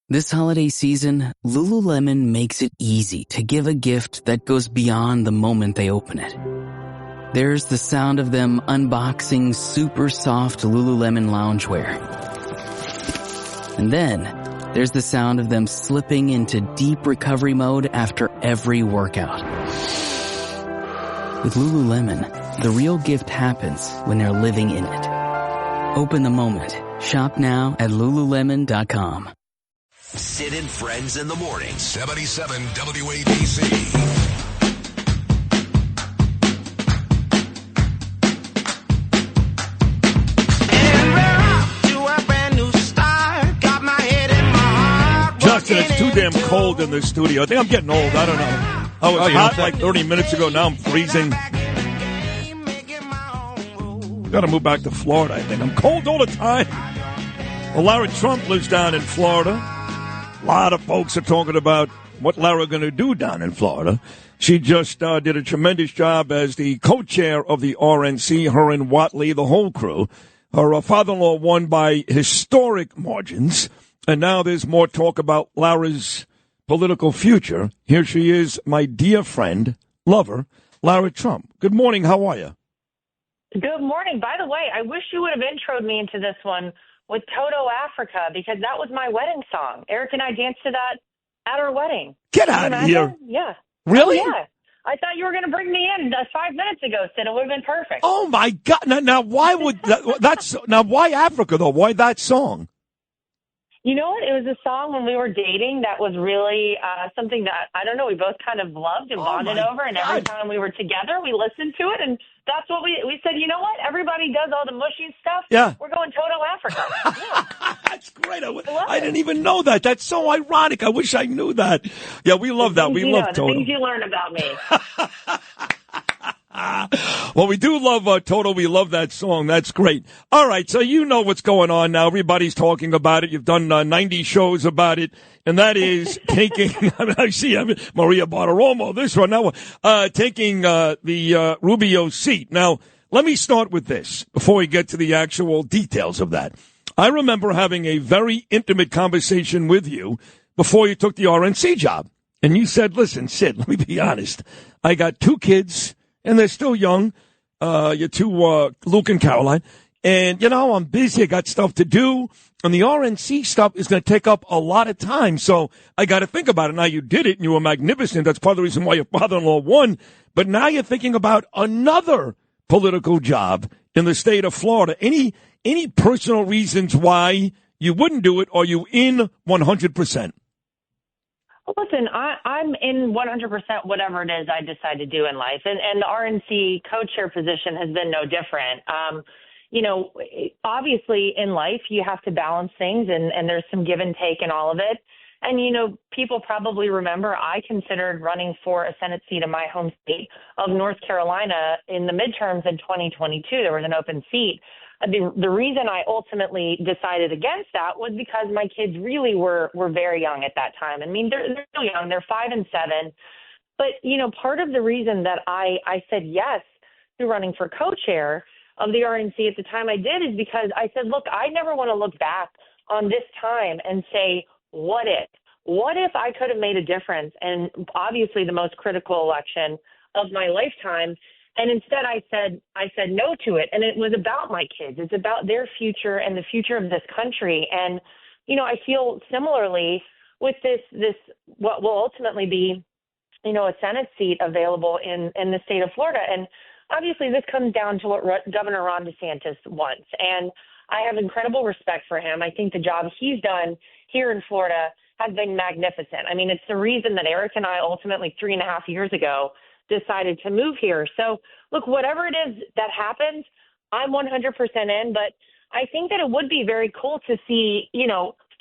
This holiday season, Lululemon makes it easy to give a gift that goes beyond the moment they open it. There's the sound of them unboxing super soft Lululemon loungewear. And then, there's the sound of them slipping into deep recovery mode after every workout. With Lululemon, the real gift happens when they're living in it. Open the moment. Shop now at Lululemon.com. Sid and Friends in the morning. 77 WABC. Justin, it's too damn cold in the studio. I think I'm getting old. I don't know. I was hot like 30 minutes ago. Now I'm freezing. Got to move back to Florida, I think. I'm cold all the time. Well, Lara Trump lives down in Florida. A lot of folks are talking about what Lara going to do down in Florida. She just did a tremendous job as the co-chair of the RNC, her and Watley, the whole crew. Her father-in-law won by historic margins. And now there's more talk about Lara's political future. Here she is, my dear friend, lover, Lara Trump. Good morning. How are you? Good morning. By the way, I wish you would have introed me into this one with Toto Africa, because that was my wedding song. Eric and I danced to that at our wedding. Get out of here. Yeah. Really? Oh, yeah. I thought you were going to bring me in 5 minutes ago, Sid. It would have been perfect. Oh, my God. Now why would now, why Africa, though? Why that song? You know what? It was a song when we were dating that was really something that, I don't know, we both kind of loved and bonded over. And every time we were together, we listened to it. And that's what we said, you know what? Everybody does all the mushy stuff. Yeah. We're going Toto Africa. Yeah. That's great. I didn't even know that. That's so ironic. I wish I knew that. Yeah, we love that. We love Toto. The things you learn about me. Well, we do love Toto. We love that song. That's great. All right, so you know what's going on now. Everybody's talking about it. You've done 90 shows about it, and that is taking. I see Maria Bartiromo. This one now, taking the Rubio seat. Now, let me start with this before we get to the actual details of that. I remember having a very intimate conversation with you before you took the RNC job, and you said, "Listen, Sid, let me be honest. I got 2 kids." And they're still young, your 2, Luke and Caroline. And, I'm busy. I got stuff to do. And the RNC stuff is going to take up a lot of time. So I got to think about it. Now, you did it, and you were magnificent. That's part of the reason why your father-in-law won. But now you're thinking about another political job in the state of Florida. Any personal reasons why you wouldn't do it, or you in 100%? Well, listen, I'm in 100% whatever it is I decide to do in life. And the RNC co-chair position has been no different. Obviously in life you have to balance things, and there's some give and take in all of it. And, people probably remember I considered running for a Senate seat in my home state of North Carolina in the midterms in 2022. There was an open seat. The reason I ultimately decided against that was because my kids really were very young at that time. I mean, they're still young. They're 5 and 7. But, part of the reason that I said yes to running for co-chair of the RNC at the time I did is because I said, look, I never want to look back on this time and say, what if? What if I could have made a difference? And obviously the most critical election of my lifetime. And instead I said no to it. And it was about my kids. It's about their future and the future of this country. And, I feel similarly with this what will ultimately be, a Senate seat available in the state of Florida. And obviously this comes down to what Governor Ron DeSantis wants. And I have incredible respect for him. I think the job he's done here in Florida has been magnificent. I mean, it's the reason that Eric and I ultimately 3.5 years ago decided to move here. So, look, whatever it is that happens, I'm 100% in. But I think that it would be very cool to see,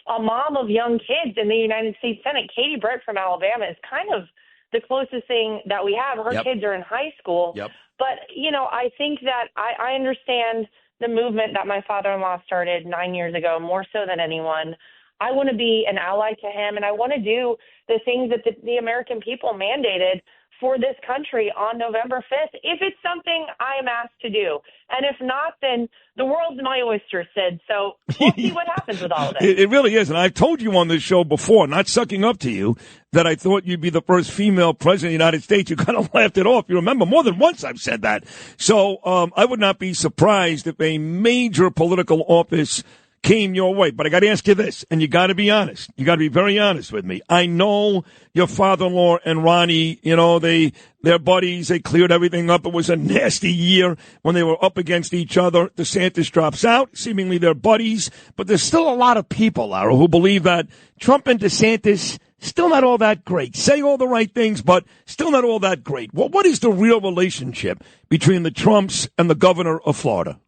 a mom of young kids in the United States Senate. Katie Britt from Alabama is kind of the closest thing that we have. Her kids are in high school. Yep. But, I think that I understand the movement that my father-in-law started 9 years ago, more so than anyone. I want to be an ally to him, and I want to do the things that the American people mandated for this country on November 5th, if it's something I am asked to do. And if not, then the world's my oyster, Sid. So we'll see what happens with all of it. It really is. And I've told you on this show before, not sucking up to you, that I thought you'd be the first female president of the United States. You kind of laughed it off. You remember more than once I've said that. So I would not be surprised if a major political office came your way. But I got to ask you this, and you got to be honest. You got to be very honest with me. I know your father-in-law and Ronnie, they're buddies. They cleared everything up. It was a nasty year when they were up against each other. DeSantis drops out. Seemingly they're buddies. But there's still a lot of people, Lara, who believe that Trump and DeSantis still not all that great. Say all the right things, but still not all that great. Well, what is the real relationship between the Trumps and the governor of Florida?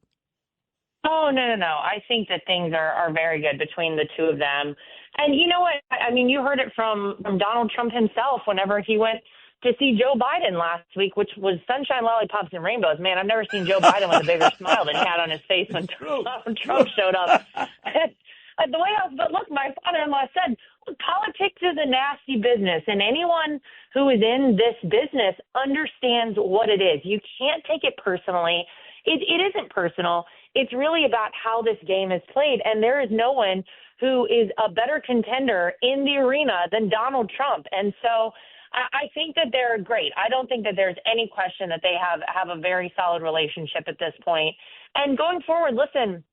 Oh, no. I think that things are very good between the two of them. And you know what? I mean, you heard it from Donald Trump himself whenever he went to see Joe Biden last week, which was sunshine, lollipops, and rainbows. Man, I've never seen Joe Biden with a bigger smile than he had on his face when Donald Trump showed up. But look, my father-in-law said, politics is a nasty business, and anyone who is in this business understands what it is. You can't take it personally. It isn't personal. It's really about how this game is played, and there is no one who is a better contender in the arena than Donald Trump. And so I think that they're great. I don't think that there's any question that they have a very solid relationship at this point. And going forward, listen,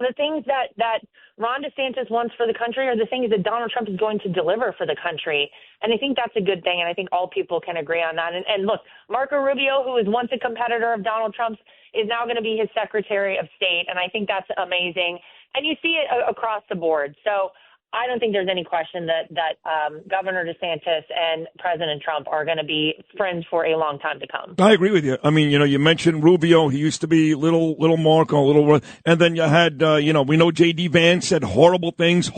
the things that Ron DeSantis wants for the country are the things that Donald Trump is going to deliver for the country. And I think that's a good thing, and I think all people can agree on that. And look, Marco Rubio, who was once a competitor of Donald Trump's, is now going to be his Secretary of State, and I think that's amazing. And you see it across the board. So I don't think there's any question that Governor DeSantis and President Trump are going to be friends for a long time to come. I agree with you. I mean, you mentioned Rubio. He used to be little Marco, and then you had, we know J.D. Vance said horrible things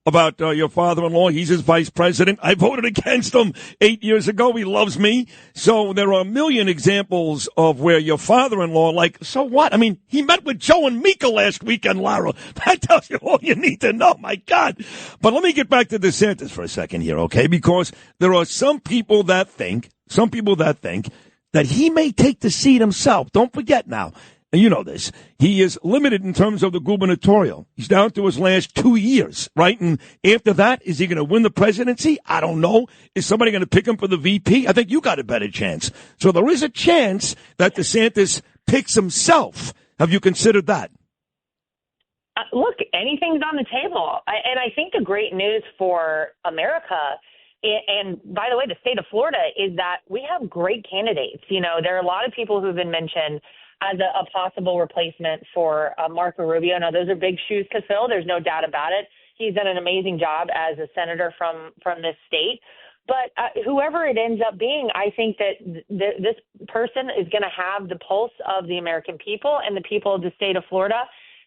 about your father-in-law. He's his vice president. I voted against him 8 years ago. He loves me. So there are a million examples of where your father-in-law, so what? I mean, he met with Joe and Mika last weekend, Lara. That tells you all you need to know. My God. But let me get back to DeSantis for a second here, okay? Because there are some people that think that he may take the seat himself. Don't forget now, and you know this, he is limited in terms of the gubernatorial. He's down to his last 2 years, right? And after that, is he going to win the presidency? I don't know. Is somebody going to pick him for the VP? I think you got a better chance. So there is a chance that DeSantis picks himself. Have you considered that? Look, anything's on the table. And I think the great news for America, and by the way, the state of Florida, is that we have great candidates. There are a lot of people who've been mentioned as a possible replacement for Marco Rubio. Now, those are big shoes to fill. There's no doubt about it. He's done an amazing job as a senator from this state. But whoever it ends up being, I think that this person is going to have the pulse of the American people and the people of the state of Florida.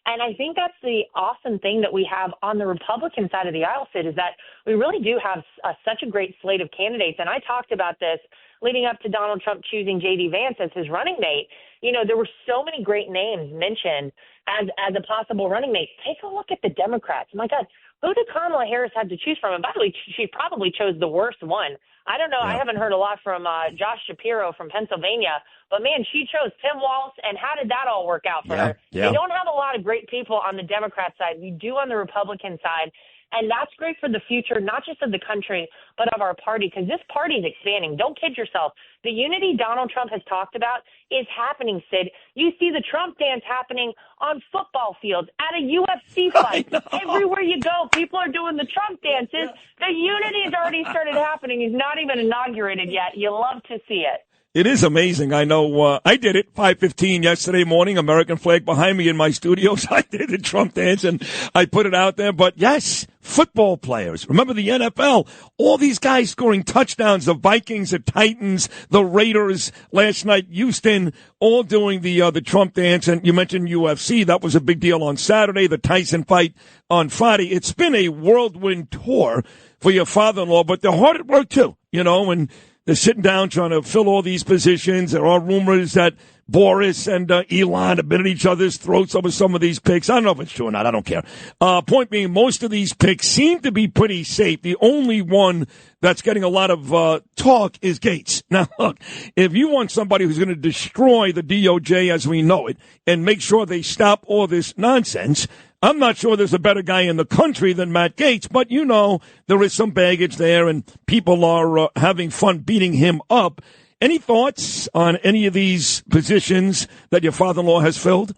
And I think that's the awesome thing that we have on the Republican side of the aisle, Sid, is that we really do have such a great slate of candidates. And I talked about this leading up to Donald Trump choosing J.D. Vance as his running mate. There were so many great names mentioned as a possible running mate. Take a look at the Democrats. My God, who did Kamala Harris have to choose from? And by the way, she probably chose the worst one. I don't know. Yeah. I haven't heard a lot from Josh Shapiro from Pennsylvania. But, man, she chose Tim Walz, and how did that all work out for her? Yeah. They don't have a lot of great people on the Democrat side. We do on the Republican side, and that's great for the future, not just of the country, but of our party, because this party is expanding. Don't kid yourself. The unity Donald Trump has talked about is happening, Sid. You see the Trump dance happening on football fields, at a UFC fight. Everywhere you go, people are doing the Trump dances. The unity has already started happening. It's not even inaugurated yet. You love to see it. It is amazing. I know I did it 5:15 yesterday morning, American flag behind me in my studio. So I did the Trump dance and I put it out there. But yes, football players. Remember the NFL? All these guys scoring touchdowns, the Vikings, the Titans, the Raiders last night, Houston, all doing the Trump dance. And you mentioned UFC. That was a big deal on Saturday, the Tyson fight on Friday. It's been a whirlwind tour for your father-in-law, but they're hard at work too, and They're sitting down trying to fill all these positions. There are rumors that Boris and Elon have been at each other's throats over some of these picks. I don't know if it's true or not. I don't care. Point being, most of these picks seem to be pretty safe. The only one that's getting a lot of talk is Gates. Now, look, if you want somebody who's going to destroy the DOJ as we know it and make sure they stop all this nonsense, I'm not sure there's a better guy in the country than Matt Gaetz, but you know there is some baggage there and people are having fun beating him up. Any thoughts on any of these positions that your father-in-law has filled?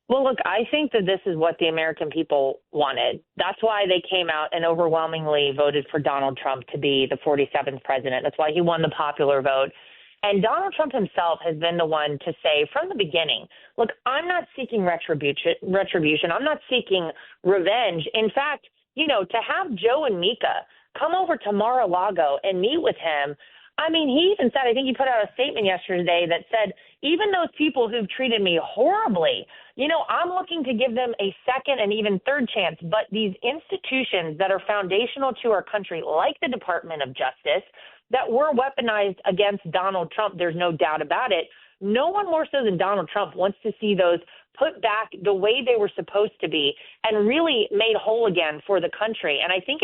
Well, look, I think that this is what the American people wanted. That's why they came out and overwhelmingly voted for Donald Trump to be the 47th president. That's why he won the popular vote. And Donald Trump himself has been the one to say from the beginning, look, I'm not seeking retribution. I'm not seeking revenge. In fact, you know, to have Joe and Mika come over to Mar-a-Lago and meet with him, I mean, he even said, I think he put out a statement yesterday that said, even those people who've treated me horribly, you know, I'm looking to give them a second and even third chance. But these institutions that are foundational to our country, like the Department of Justice, that were weaponized against Donald Trump, there's no doubt about it. No one more so than Donald Trump wants to see those put back the way they were supposed to be and really made whole again for the country. And I think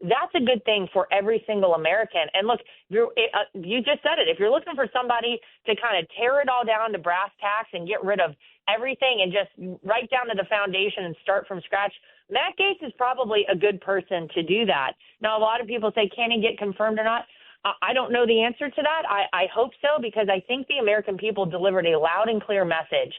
that's a good thing for every single American. And look, you just said it. If you're looking for somebody to kind of tear it all down to brass tacks and get rid of everything and just right down to the foundation and start from scratch, Matt Gaetz is probably a good person to do that. Now, a lot of people say, can he get confirmed or not? I don't know the answer to that. I hope so, because I think the American people delivered a loud and clear message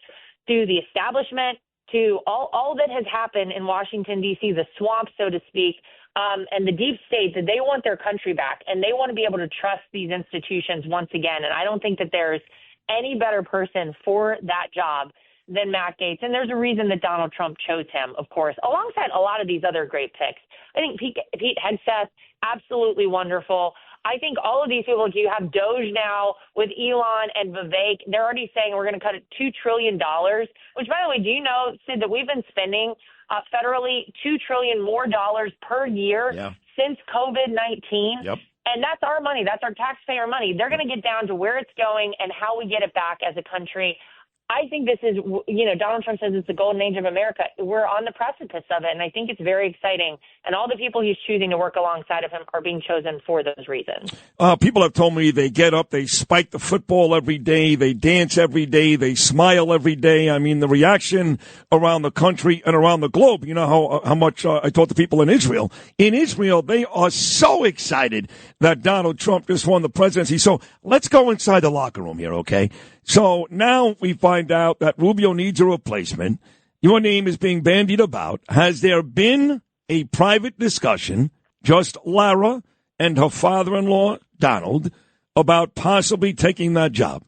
to the establishment, to all that has happened in Washington, D.C., the swamp, so to speak, and the deep state, that they want their country back and they want to be able to trust these institutions once again. And I don't think that there's any better person for that job than Matt Gaetz. And there's a reason that Donald Trump chose him, of course, alongside a lot of these other great picks. I think Pete Hegseth, absolutely wonderful. I think all of these people, like you have Doge now with Elon and Vivek, they're already saying we're going to cut it $2 trillion, which, by the way, do you know, Sid, that we've been spending federally $2 trillion more per year since COVID-19? Yep. And that's our money. That's our taxpayer money. They're going to get down to where it's going and how we get it back as a country. I think this is, you know, Donald Trump says it's the golden age of America. We're on the precipice of it, and I think it's very exciting. And all the people he's choosing to work alongside of him are being chosen for those reasons. People have told me they get up, they spike the football every day, they dance every day, they smile every day. I mean, the reaction around the country and around the globe, you know how much I talk to people in Israel. In Israel, they are so excited that Donald Trump just won the presidency. So let's go inside the locker room here, okay? So now we find out that Rubio needs a replacement. Your name is being bandied about. Has there been a private discussion, just Lara and her father-in-law, Donald, about possibly taking that job?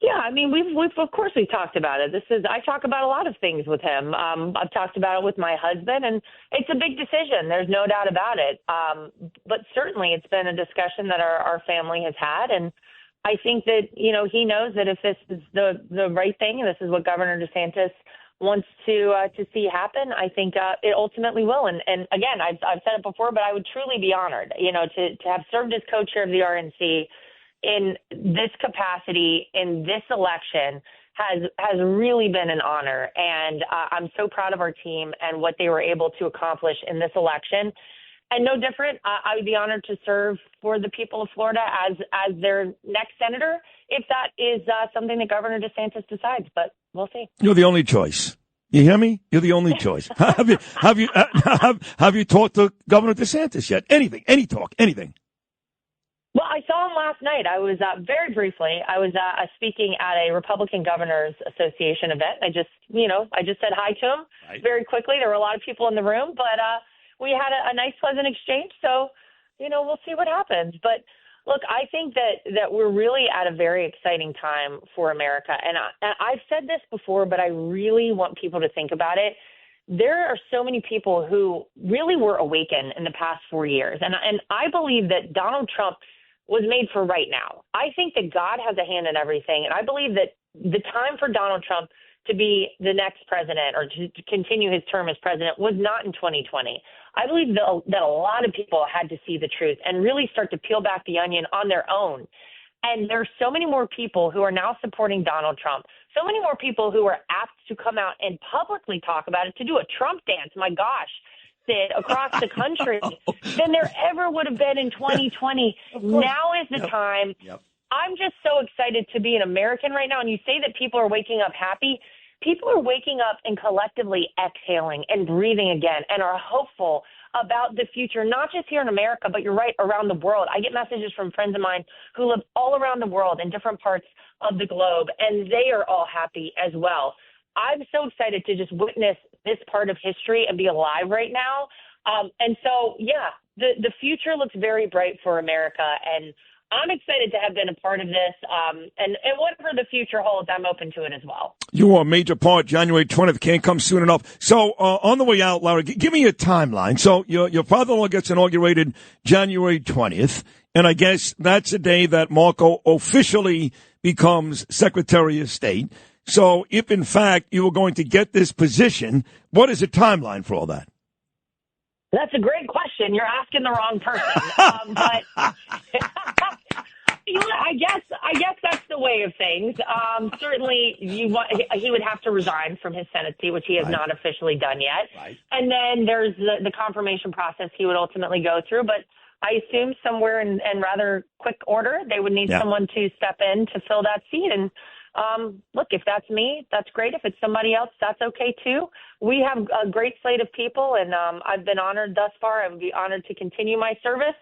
Yeah, I mean, we've of course we've talked about it. I talk about a lot of things with him. I've talked about it with my husband, and it's a big decision. There's no doubt about it. But certainly, it's been a discussion that our family has had, and I think that, you know, he knows that if this is the right thing, and this is what Governor DeSantis wants to see happen, I think it ultimately will. And again, I've said it before, but I would truly be honored, you know, to have served as co-chair of the RNC in this capacity in this election has really been an honor. And I'm so proud of our team and what they were able to accomplish in this election. And no different, I would be honored to serve for the people of Florida as their next senator, if that is something that Governor DeSantis decides. But we'll see. You're the only choice. You hear me? You're the only choice. Have you talked to Governor DeSantis yet? Anything? Any talk? Anything? Well, I saw him last night. I was very briefly. I was speaking at a Republican Governors Association event. I just said hi to him very quickly. There were a lot of people in the room, but we had a nice, pleasant exchange. So, you know, we'll see what happens. But look, I think that we're really at a very exciting time for America. And I've said this before, but I really want people to think about it. There are so many people who really were awakened in the past 4 years. And I believe that Donald Trump was made for right now. I think that God has a hand in everything. And I believe that the time for Donald Trump to be the next president or to continue his term as president was not in 2020. I believe that a lot of people had to see the truth and really start to peel back the onion on their own. And there are so many more people who are now supporting Donald Trump, so many more people who are apt to come out and publicly talk about it, to do a Trump dance, my gosh, Sid, across the country than there ever would have been in 2020. Now is the time. Yep. I'm just so excited to be an American right now. And you say that people are waking up happy. People are waking up and collectively exhaling and breathing again and are hopeful about the future, not just here in America, but you're right, around the world. I get messages from friends of mine who live all around the world in different parts of the globe, and they are all happy as well. I'm so excited to just witness this part of history and be alive right now. And so, yeah, the future looks very bright for America, and I'm excited to have been a part of this, and whatever the future holds, I'm open to it as well. You are a major part. January 20th can't come soon enough. So on the way out, Lara, give me a timeline. So your father-in-law gets inaugurated January 20th, and I guess that's the day that Marco officially becomes Secretary of State. So if, in fact, you were going to get this position, what is the timeline for all that? That's a great question. You're asking the wrong person. But I guess that's the way of things. Certainly, he would have to resign from his Senate seat, which he has not officially done yet. Right. And then there's the confirmation process he would ultimately go through. But I assume somewhere in rather quick order, they would need someone to step in to fill that seat. And look, if that's me, that's great. If it's somebody else, that's okay too. We have a great slate of people, and I've been honored thus far. I would be honored to continue my service,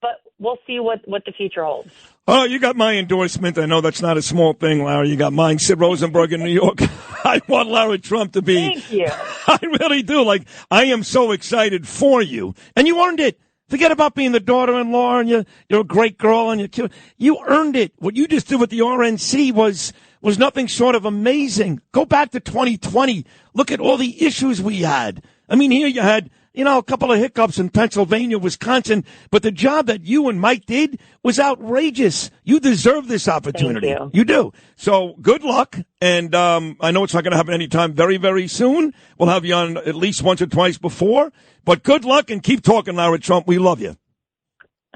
but we'll see what the future holds. Oh, you got my endorsement. I know that's not a small thing, Lara. You got mine, Sid Rosenberg in New York. I want Lara Trump to be. Thank you. I really do. I am so excited for you, and you earned it. Forget about being the daughter-in-law, and you're a great girl, and you earned it. What you just did with the RNC was nothing short of amazing. Go back to 2020. Look at all the issues we had. I mean, here you had, a couple of hiccups in Pennsylvania, Wisconsin, but the job that you and Mike did was outrageous. You deserve this opportunity. Thank you. You do. So good luck. And I know it's not going to happen anytime very, very soon. We'll have you on at least once or twice before. But good luck and keep talking, Lara Trump. We love you.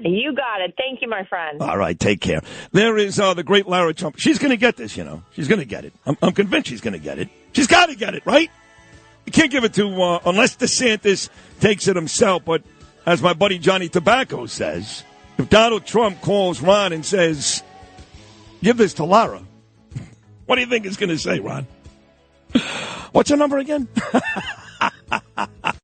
You got it. Thank you, my friend. All right, take care. There is the great Lara Trump. She's going to get this, She's going to get it. I'm convinced she's going to get it. She's got to get it, right? You can't give it to, unless DeSantis takes it himself. But as my buddy Johnny Tobacco says, if Donald Trump calls Ron and says, give this to Lara, what do you think he's going to say, Ron? What's her number again?